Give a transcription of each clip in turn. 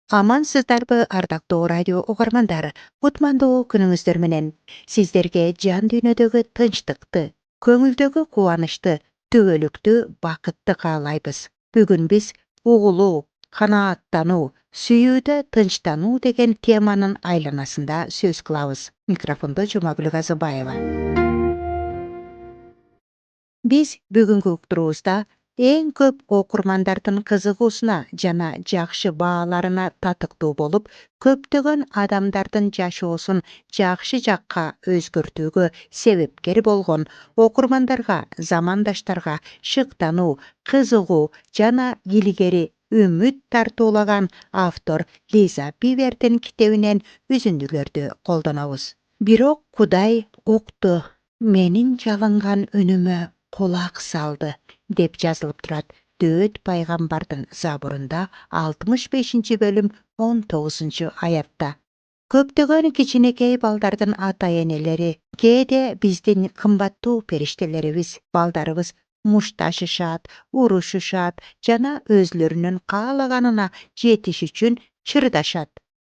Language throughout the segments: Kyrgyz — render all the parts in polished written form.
Амансыздарбы, ардактуу радио угармандар. Кутмандуу күнүңүздөр менен. Сиздерге жан дүйнөдөгү тынчтыкты, көңүлдөгү кубанычты, түбөлүктү бакытты каалайбыз. Бүгүн биз угулуу, канааттануу, сүйүүдө тынчтануу деген теманын айланасында сөз кылабыз. Микрофондо Жумагүл Казыбаева. Биз бүгүнкү уктуруубузда эң көп окурмандардын кызыгуусуна жана жакшы бааларына татыктуу болуп, көптөгөн адамдардын жашоосун жакшы жакка өзгөртүүгө себепкер болгон окурмандарга, замандаштарга шыктануу, кызыгуу жана илгери үмүт тартуулаган автор Лиза Пивердин китебинен үзүндүлөрдү колдонобуз. Бирок Кудай укту, менин жалынган үнүмө кулак салды деп жазылып турат Дөөт пайгамбардын Забурунда 65-бөлүм 19-аятта. Көптөгөн кичинекей балдардын ата-энелери кээде биздин кымбаттуу периштелерибиз, балдарыбыз мушташышат, урушушат жана өзүлөрүнүн каалаганына жетиш үчүн чырдашат.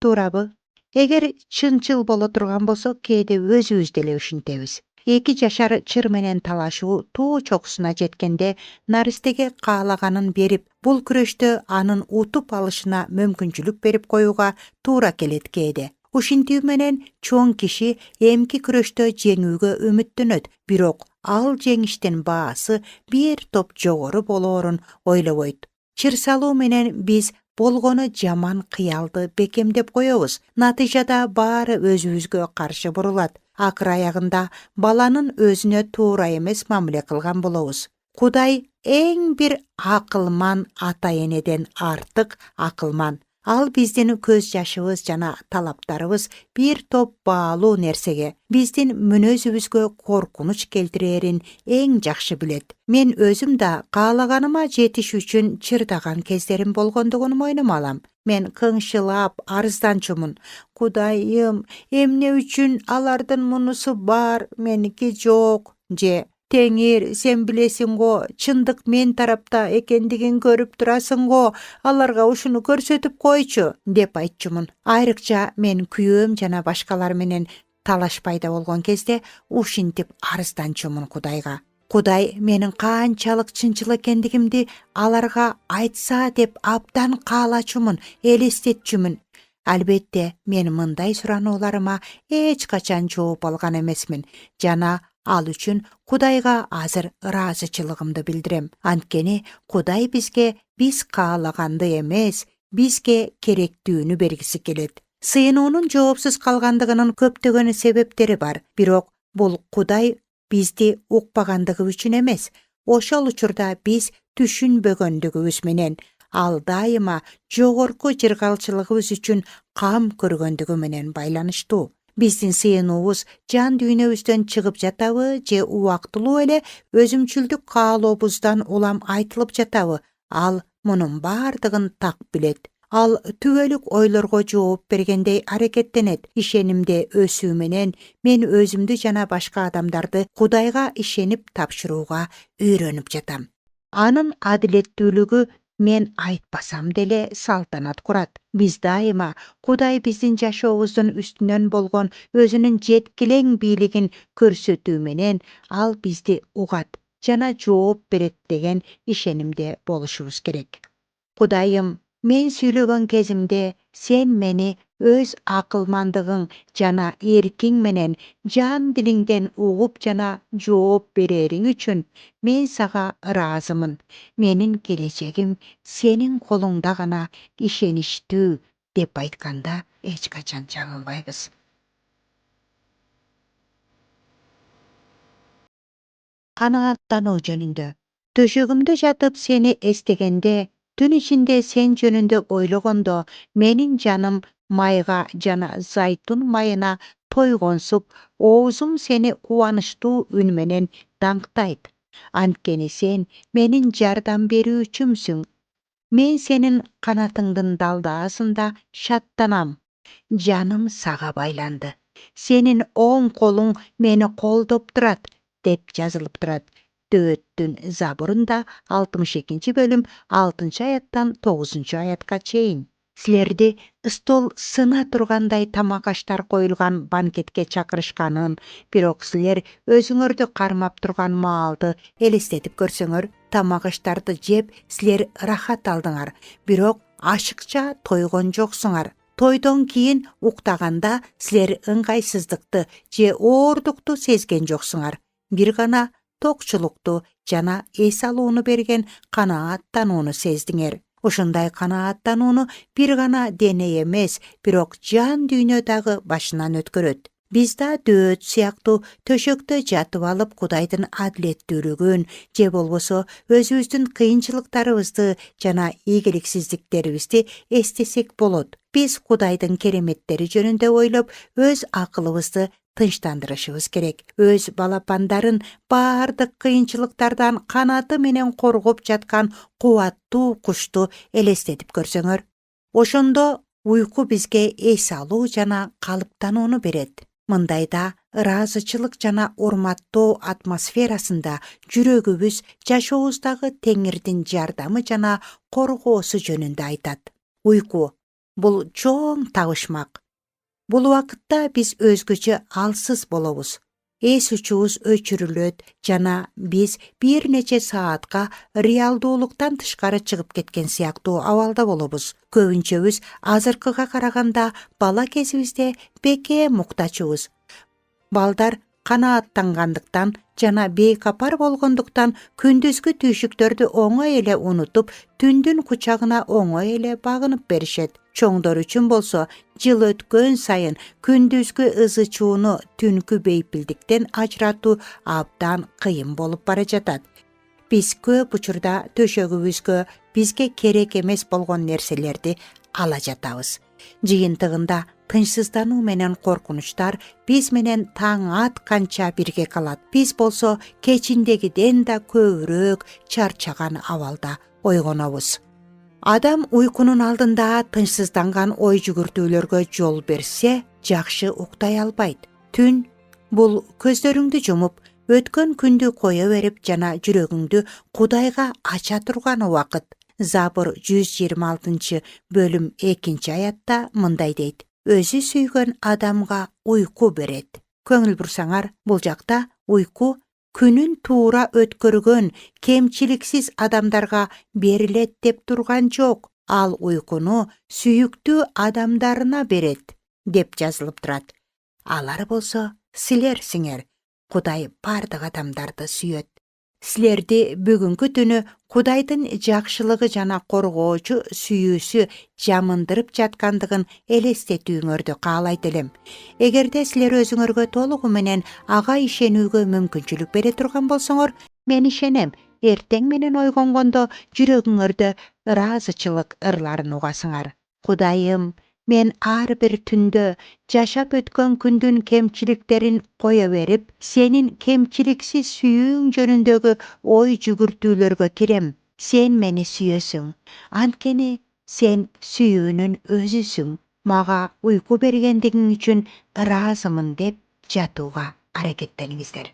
Туурабы? Эгер чынчыл боло турган болсо, кээде өзүбүз деле ушинтебиз. 2 жашар чыр менен талашуу туу чокусуна жеткенде наристеге каалаганын берип, бул күрөштө анын утуп алышына мүмкүнчүлүк берип коюуга туура келет кээде. Ушинтүү менен чоң киши эмки күрөштө жеңүүгө үмүттөнөт, бирок ал жеңиштин баасы бир топ жогору болоорун ойлобойт. Чыр салуу менен биз болгону жаман кыялды бекемдеп коебуз. Натыйжада баары өзүбүзгө каршы бурулат. Акыр аягында баланын өзүнө туура эмес мамиле кылган болобуз. Кудай эң бир акылман ата-энеден артык акылман. Ал биздин көз жашыбыз жана талаптарыбыз бир топ баалуу нерсеге, биздин мүнөзүбүзгө коркунуч келтирээрин эң жакшы билет. Мен өзүм да каалаганыма жетиш үчүн чырдаган кездерим болгондугун мойнума алам. Мен кыңшылап, арызданчумун. Кудайым, эмне үчүн алардын мунусу бар, меники жок? Же Теңир, сен билесиң го, чындык мен тарапта экендигин көрүп турасың го, аларга ушуну көрсөтүп койчу, деп айтчумун. Айрыкча мен күйөөм жана башкалар менен талаш пайда болгон кезде ушинтип арызданчумун Кудайга. Кудай менин канчалык чынчыл экендигимди аларга айтса деп абдан каалачумун, элестетчүмүн. Албетте, мен мындай суранууларыма эч качан жооп алган эмесмин жана ал үчүн Кудайга азыр ыраазычылыгымды билдирем. Анткени Кудай бизге биз каалаганды эмес, бизге керектүүнү бергиси келет. Сыйынуунун жоопсуз калгандыгынын көптөгөн себептери бар, бирок бул Кудай бизди укпагандыгы үчүн эмес. Ошол учурда биз түшүнбөгөндүгүбүз менен, ал дайыма жогорку жыргалчылыгыбыз үчүн кам көргөндүгү менен байланыштуу. Биздин сыйынуубуз жан дүйнөбүздөн чыгып жатабы же убактылуу эле өзүмчүлдүк каалообуздан улам айтылып жатабы? Ал мунун бардыгын так билет. Ал түбөлүк ойлорго жооп бергендей аракеттенет. Ишенимде өсүү менен мен өзүмдү жана башка адамдарды Кудайга ишенип тапшырууга үйрөнүп жатам. Анын адилеттүүлүгү мен айтпасам деле салтанат курат. Биз дайыма Кудай биздин жашообуздун үстүнөн болгон өзүнүн жеткилең бийлигин көрсөтүү менен ал бизди угат жана жооп берет деген ишенимде болушубуз керек. Кудайым, мен сүйлөгөн кезимде сен мени өз акылмандыгың жана эркиң менен жан дилиңден угуп жана жооп берериң үчүн мен сага ыраазымын. Менин келечегим сенин колуңда гана ишеништүү, деп айтканда эч качан жаңылбайбыз. Канааттануу жөнүндө. Төшөгүмдө жатып сени эстегенде, түн ичинде сен жөнүндө ойлогондо, менин жаным майга жана зайтун майына тойгонсуп, оозум сени кубанычтуу үн менен даңктайт. Анткени сен менин жардам берүүчүмсүң. Мен сенин канатыңдын далдаасында шаттанам. Жаным сага байланды. Сенин оң колуң мени колдоп турат, деп жазылып турат Дөөттүн Забурунда 62-бөлүм 6-аяттан 9-аятка чейин. Силерди стол сына тургандай тамак аштар коюлган банкетке чакырышканын, бирок силер өзүңөрдү кармап турган маалды элестетип көрсөңөр, тамак аштарды жеп силер рахат алдыңар, бирок ашыкча тойгон жоксуңар. Тойдон кийин уктаганда силер ыңгайсыздыкты же оордукту сезген жоксуңар. Бир гана токчулукту жана эс алууну берген канааттанууну сездиңер. Ушундай канааттанууну бир гана дене эмес, бирок жан дүйнө дагы башынан өткөрөт. Биз да дөөт сыяктуу төшөктө жатып алып Кудайдын адилеттүүлүгүн же болбосо өзүбүздүн кыйынчылыктарыбызды жана ийгиликсиздиктерибизди эстесек болот. Биз Кудайдын кереметтери жөнүндө ойлоп, өз акылыбызды тынчтандырышыбыз керек. Өз балапандарын баардык кыйынчылыктардан канаты менен коргоп жаткан кубаттуу кушту элестетип көрсөңөр. Ошондо уйку бизге эс алуу жана калыптанууну берет. Мындайда ыраазычылык жана урматтоо атмосферасында жүрөгүбүз жашообуздагы Теңирдин жардамы жана коргоосу жөнүндө айтат. Уйку бул чоң табышмак. Бул убакытта биз өзгөчө алсыз болобуз. Эс учубуз өчүрүлөт жана биз бир нече саатка реалдуулуктан тышкары чыгып кеткен сыяктуу абалда болобуз. Көбүнчөбүз азыркыга караганда бала кезибизде бекем муктачыбыз. Балдар канааттангандыктан жана бейкапар болгондуктан күндүзгү түйшүктөрдү оңой эле унутуп, түндүн кучагына оңой эле багынып беришет. Чоңдор үчүн болсо, жыл өткөн сайын күндүзгү ызы чууну түнкү бейпилдиктен ажыратуу абдан кыйын болуп бара жатат. Биз көп учурда төшөгүбүзгө бизге керек эмес болгон нерселерди ала жатабыз. Жыйынтыгында тынчсыздануу менен коркунучтар биз менен таң атканча бирге калат. Биз болсо кечиндегиден да көбүрөөк чарчаган абалда ойгонобуз. Адам уйкунун алдында тынчсызданган ой жүгүртүүлөргө жол берсе, жакшы уктай албайт. Түн бул көздөрүңдү жумуп, өткөн күндү кое берип жана жүрөгүңдү Кудайга ача турган убакыт. Забыр 126 бөлүм 2-аятта мындай дейт: өзү сүйгөн адамга уйку берет. Көңүл бурсаңар, бул жакта уйку күнүн туура өткөргөн кемчиликсиз адамдарга берилет деп турган жок. Ал уйкуну сүйүктүү адамдарына берет деп жазылып турат. Алар болсо силерсиңер. Кудай бардык адамдарды сүйөт. Силерди бүгүнкү түнү Кудайдын жакшылыгы жана коргоочу сүйүүсү жамындырып жаткандыгын элестетүүңөрдү каалайт элем. Эгерде силер өзүңөргө толугу менен ага ишенүүгө мүмкүнчүлүк бере турган болсоңор, мен ишенем, эртең менен ойгонгондо жүрөгүңөрдө ыраазычылык ырларын угасыңар. Кудайым, мен ар бир түндө жашап өткөн күндүн кемчиликтерин кое берип, сенин кемчиликсиз сүйүүң жөнүндөгү ой жүгүртүүлөргө кирем. Сен мени сүйөсүң, анткени сен сүйүүнүн өзүсүң. Мага уйку бергендигиң үчүн ыраазымын деп жатууга аракеттениңиздер.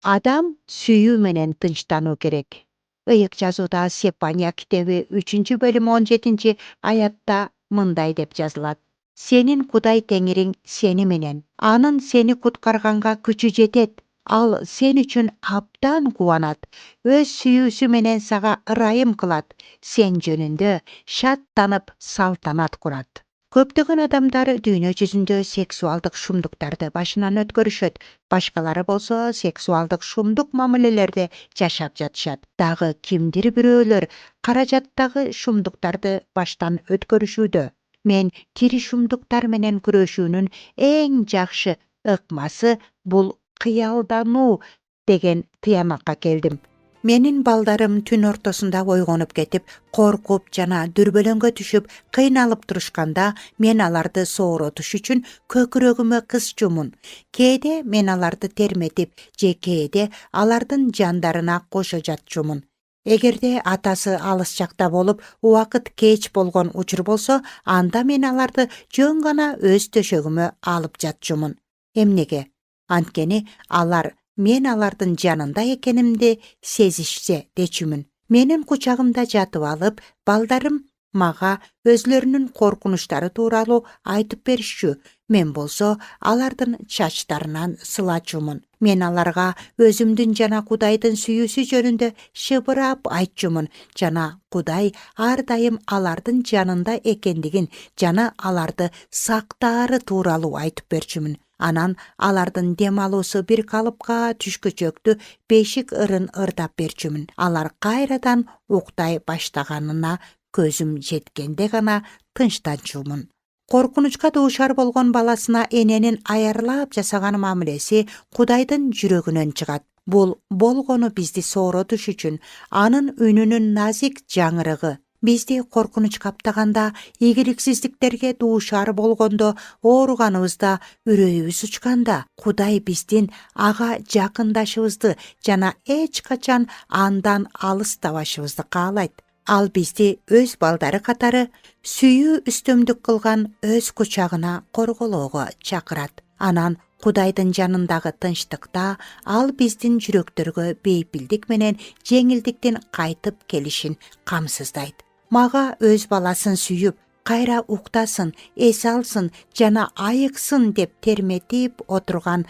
Адам сүйүү менен тынчтануу керек. Ыйык жазууда Сепания китеби 3-бөлүм 17-аятта мындай деп жазылат: сенин Кудай Теңириң сени менен, анын сени куткарганга күчү жетет. Ал сен үчүн абдан кубанат, өз сүйүүсү менен сага ырайым кылат, сен жөнүндө шаттанып салтанат курат. Көптөгөн адамдар дүйнө жүзүндө сексуалдык шумдуктарды башынан өткөрүшөт. Башкалары болсо сексуалдык шумдук мамилелерде жашап жатышат. Дагы кимдир бирөөлөр каражаттагы шумдуктарды баштан өткөрүшүүдө. Мен тири шумдуктар менен күрөшүүнүн эң жакшы ыкмасы бул кыялдануу деген тыянакка келдим. Менин балдарым түн ортосунда ойгонуп кетип, коркуп жана дүрбөлөңгө түшүп, кыйналып турушканда, мен аларды сооротуш үчүн көкүрөгүмө кыз жумун. Кээде мен аларды терметип, же кээде алардын жандарына кошо жатчумун. Эгерде атасы алыс жакта болуп, убакыт кеч болгон учур болсо, анда мен аларды жөн гана өз төшөгүмө алып жатчумун. Эмнеге? Анткени алар мен алардын жанында экенимди сезишсе дечүмүн. Менин кучагымда жатып алып, балдарым мага өзлөрүнүн коркунучтары тууралуу айтып беришчү. Мен болсо алардын чачтарынан сылачумун. Мен аларга өзүмдүн жана Кудайдын сүйүүсү жөнүндө шыбырап айтчумун жана Кудай ар дайым алардын жанында экендигин жана аларды сактаары тууралуу айтып берчүмүн. Анан алардын дем алуусу бир калыпка түшкүчөктү бешик ырын ырдап берчүмүн. Алар кайрадан уктай баштаганына көзүм жеткенде гана тынчтанчумун. Коркунучка дуушар болгон баласына эненин аярлап жасаган мамилеси Кудайдын жүрөгүнөн чыгат. Бул болгону бизди сооротуш үчүн, анын үнүнүн назик жаңырыгы. Бизди коркунуч каптаганда, ийгиликсиздиктерге дуушар болгондо, ооруганыбызда, үрөйүбүз учканда, Кудай биздин ага жакындашыбызды жана эч качан андан алыстабашыбызды каалайт. Ал бизди өз балдары катары сүйүү үстөмдүк кылган өз кучагына корголоого чакырат. Анан Кудайдын жанындагы тынчтыкта ал биздин жүрөктөргө бейпилдик менен жеңилдиктин кайтып келишин камсыздайт. Мага өз баласын сүйүп, кайра уктасын, эс алсын жана айыксын деп терметип отурган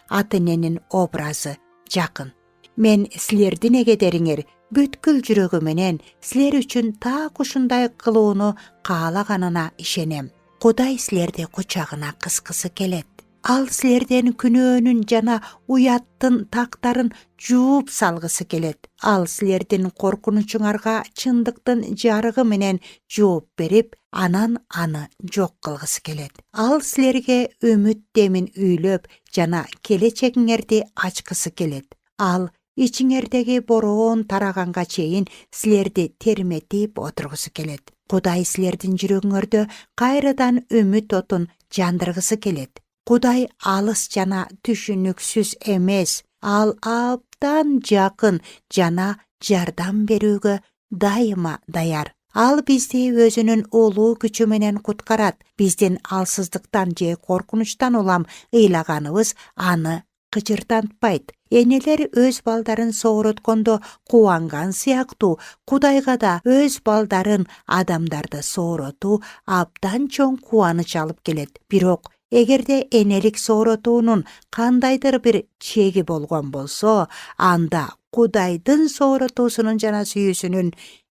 ата эненин образы жакын. Мен силердин эгедериңер бүткүл жүрөгүм менен силер үчүн так ушундай кылууну каалаганына ишенем. Кудай силерди кучагына кыскысы келет. Ал силерден күнөөнүн жана уяттын тактарын жууп салгысы келет. Ал силердин коркунучуңарга чындыктын жарыгы менен жооп берип, анан аны жок кылгысы келет. Ал силерге үмүт демин үйлөп жана келечегиңерди ачкысы келет. Ал ичиңердеги бороон тараганга чейин силерди терметип отургусу келет. Кудай силердин жүрөгүңөрдө кайрадан үмүт отун жандыргысы келет. Кудай алыс жана түшүнүксүз эмес. Ал абдан жакын жана жардам берүүгө дайыма даяр. Ал бизди өзүнүн улуу күчү менен куткарат. Биздин алсыздыктан же коркунучтан улам ыйлаганыбыз аны кычыртантпайт. Энелер өз балдарын соороткондо кубанган сыяктуу, Кудайга да өз балдарын, адамдарды сооротуу абдан чоң кубаныч алып келет. Бирок эгерде энелик сооротуунун кандайдыр бир чеги болгон болсо, анда Кудайдын сооротуусунун жана сүйүүсүнүн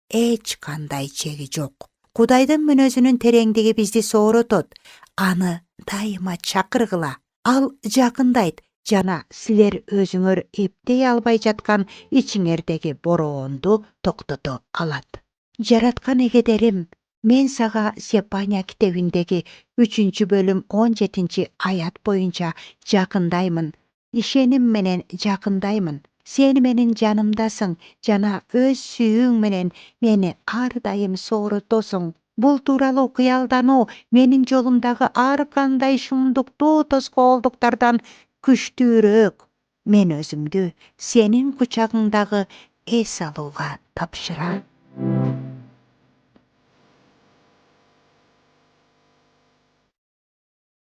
эч кандай чеги жок. Кудайдын мүнөзүнүн тереңдиги бизди сооротот. Аны дайыма чакыргыла. Ал жакындайт жана силер өзүңөр эптей албай жаткан ичиңердеги бороонду токтото алат. Жараткан эгедерим, мен сага Сепания китебиндеги 3-бөлүм 17-аят боюнча жакындаймын. Ишеним менен жакындаймын. Сен менин жанымдасың жана өз сүйүүң менен мени ар дайым сооротосуң. Бул тууралуу кыялдануу менин жолумдагы ар кандай шумдуктуу тоскоолдуктардан күчтүүрөөк. Мен өзүмдү сенин кучагыңдагы эс алууга тапшырам.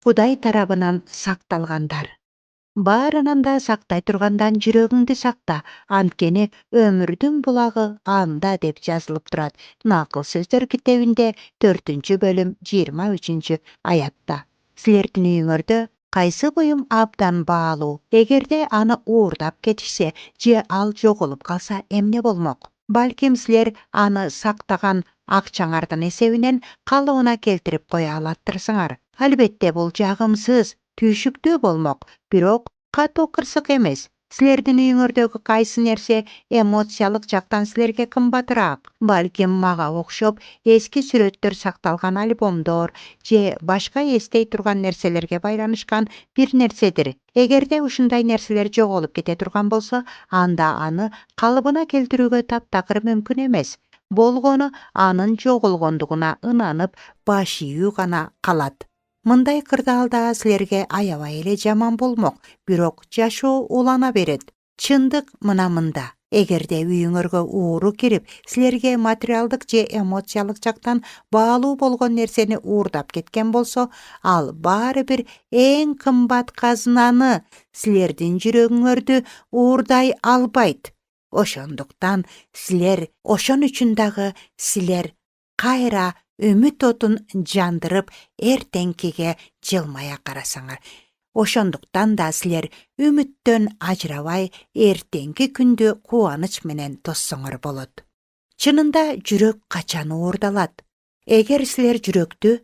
Кудай тарабынан сакталгандар. Баарынан да сактай тургандан жүрөгүңдү сакта, анткени өмүрдүн булагы анда деп жазылып турат. Накыл сөздөр китебинде 4-бөлүм 23-аятта. Силердин үйүңөрдө кайсы буюм абдан баалуу? Эгерде аны уурдап кетишсе же ал жоголуп калса эмне болмок? Балким силер аны сактаган акчаңардын эсебинен калыбына келтирип кое алаттырсыңар. Албетте бул жагымсыз, түйшүктүү болмок, бирок катуу кырсык эмес. Силердин үйүңөрдөгү кайсы нерсе эмоциялык жактан силерге кымбатыраак? Балким мага окшоп эски сүрөттөр сакталган альбомдор же башка эстей турган нерселерге байланышкан бир нерседир. Эгерде ушундай нерселер жоголуп кете турган болсо, анда аны калыбына келтирүүгө таптакыр мүмкүн эмес. Болгону анын жоголгондугуна ынанып, баш ийүү гана калат. Мындай кырдаалда силерге аябай эле жаман болмок, бирок жашоо улана берет. Чындык мына мында. Эгерде үйүңөргө ууру кирип, силерге материалдык же эмоциялык жактан баалуу болгон нерсени уурдап кеткен болсо, ал баары бир эң кымбат казынаны силердин жүрөгүңөрдү уурдай албайт. Ошондуктан ошон үчүн дагы силер кайра үмүт отун жандырып, эртеңкиге жылмая карасаңар. Ошондуктан да силер үмүттөн ажырабай, эртеңки күндү кубаныч менен тоссоңор болот. Чынында жүрөк качан уурдалат? Эгер силер жүрөктү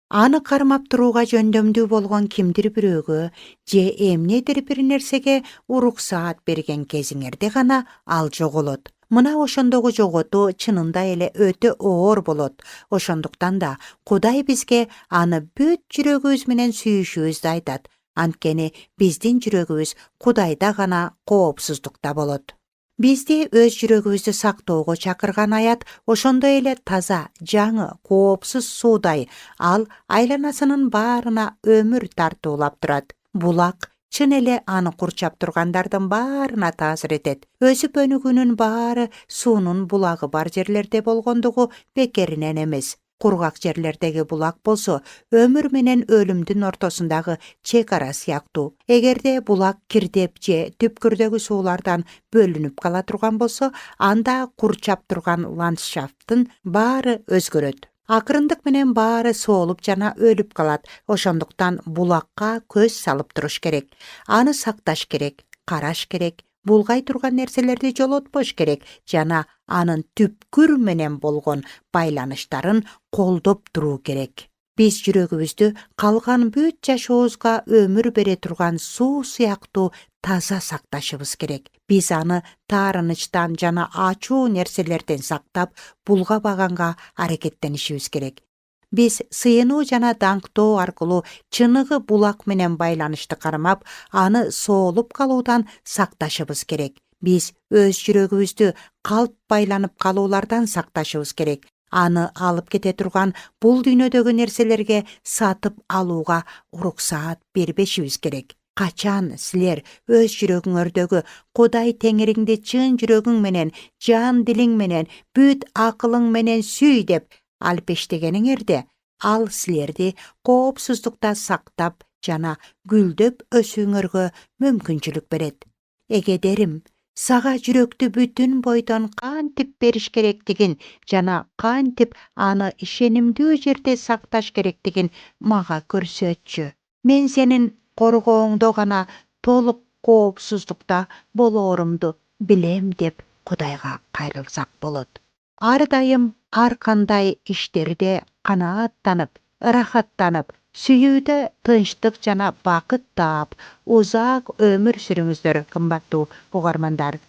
аны кармап турууга жөндөмдүү болгон кимдир бирөөгө же эмнедир бир нерсеге уруксаат берген кезиңерде гана ал жоголот. Мына ошондогу жоготуу чынында эле өтө оор болот. Ошондуктан да Кудай бизге аны бүт жүрөгүбүз менен сүйүшүбүздү айтат. Анткени биздин жүрөгүбүз Кудайда гана коопсуздукта болот. Бизди өз жүрөгүбүздү сактоого чакырган аят ошондой эле таза, жаңы, коопсуз суудай. Ал айланасынын баарына өмүр тартуулап турат. Булак чын эле аны курчап тургандардын баарына таасир этет. Өсүп өнүгүүнүн баары суунун булагы бар жерлерде болгондугу бекеринен эмес. Кургак жерлердеги булак болсо, өмүр менен өлүмдүн ортосундагы чек ара сыяктуу. Эгерде булак кирдеп же түпкүрдөгү суулардан бөлүнүп кала турган болсо, анда курчап турган ландшафттын баары өзгөрөт. Акырындык менен баары соолуп жана өлүп калат. Ошондуктан булакка көз салып туруш керек. Аны сакташ керек, караш керек. Булгай турган нерселерди жолотпош керек жана анын түпкүр менен болгон байланыштарын колдоп туруу керек. Биз жүрөгүбүздү калган бүт жашообузга өмүр бере турган суу сыяктуу таза сакташыбыз керек. Биз аны таарынычтан жана ачуу нерселерден сактап, булгабаганга аракеттенишибиз керек. Биз сыйынуу жана даңктоо аркылуу чыныгы булак менен байланышты кармап, аны соолуп калуудан сакташыбыз керек. Биз өз жүрөгүбүздү калп байланып калуулардан сакташыбыз керек. Аны алып кете турган бул дүйнөдөгү нерселерге сатып алууга уруксаат бербешибиз керек. Качан силер өз жүрөгүңөрдөгү Кудай Теңириңди чын жүрөгүң менен, жан дилиң менен, бүт акылың менен сүй деп алпештегениңерде, ал силерди коопсуздукта сактап жана гүлдөп өсүүңөргө мүмкүнчүлүк берет. Эгедерим, сага жүрөктү бүтүн бойдон кантип бериш керектигин жана кантип аны ишенимдүү жерде сакташ керектигин мага көрсөтчү. Мен сенин коргооңдо гана толук коопсуздукта болоорумду билем деп Кудайга кайрылсак болот. Ар дайым ар кандай иштерде канааттанып, ырахаттанып, сүйүүдө тынчтык жана бакыт таап, узак өмүр сүрүңүздөр, кымбаттуу угармандар.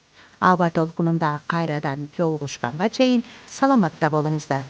Аба толкунунда кайрадан жолугушканга чейин саламатта болуңуздар.